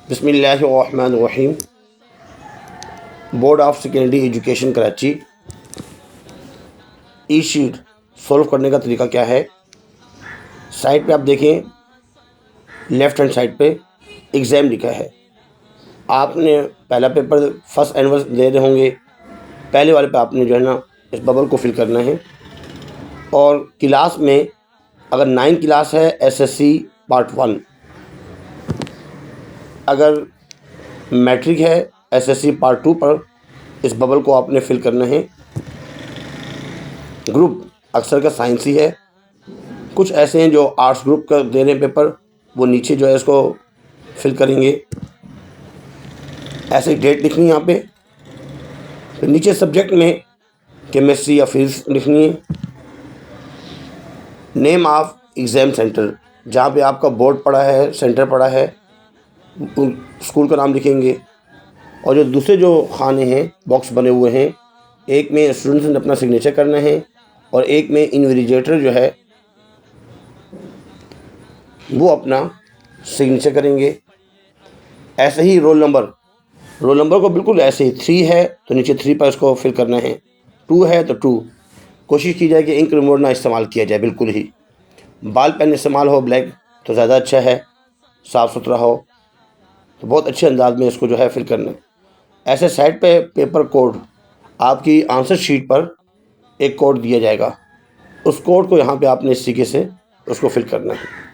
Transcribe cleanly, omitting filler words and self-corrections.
बिस्मिल्लाहिर्रहमानिर्रहीम। Board of secondary education Karachi E sheet solve करने का तरीका क्या है। साइड पे आप देखें, लेफ़्ट हैंड साइड पे एग्ज़ाम लिखा है। आपने पहला पेपर फर्स्ट एनुअल दे रहे होंगे। पहले वाले पे आपने जो है ना इस बबल को फिल करना है। और क्लास में अगर 9 क्लास है एसएससी पार्ट 1, अगर मैट्रिक है एसएससी पार्ट 2 पर इस बबल को आपने फिल करना है। ग्रुप अक्सर का साइंस ही है। कुछ ऐसे हैं जो आर्ट्स ग्रुप का दे रहे हैं पेपर, वो नीचे जो है इसको फिल करेंगे। ऐसे डेट लिखनी है यहाँ पे। फिर नीचे सब्जेक्ट में केमिस्ट्री या फिजिक्स लिखनी है। नेम ऑफ एग्ज़ाम सेंटर, जहाँ पे आपका बोर्ड पड़ा है, सेंटर पड़ा है, स्कूल का नाम लिखेंगे। और जो दूसरे जो खाने हैं, बॉक्स बने हुए हैं, एक में स्टूडेंट्स ने अपना सिग्नेचर करना है और एक में इन्विजिलेटर जो है वो अपना सिग्नेचर करेंगे। ऐसे ही रोल नंबर को बिल्कुल ऐसे ही 3 है तो नीचे 3 पर इसको फिल करना है। 2 है तो 2। कोशिश की जाए कि इंक रिमूवर ना इस्तेमाल किया जाए बिल्कुल ही। बाल पेन इस्तेमाल हो ब्लैक तो ज़्यादा अच्छा है, साफ़ सुथरा हो तो बहुत अच्छे अंदाज में इसको जो है फिल करना है। ऐसे साइड पे पेपर कोड, आपकी आंसर शीट पर एक कोड दिया जाएगा, उस कोड को यहाँ पे आपने इस तरीके से उसको फिल करना है।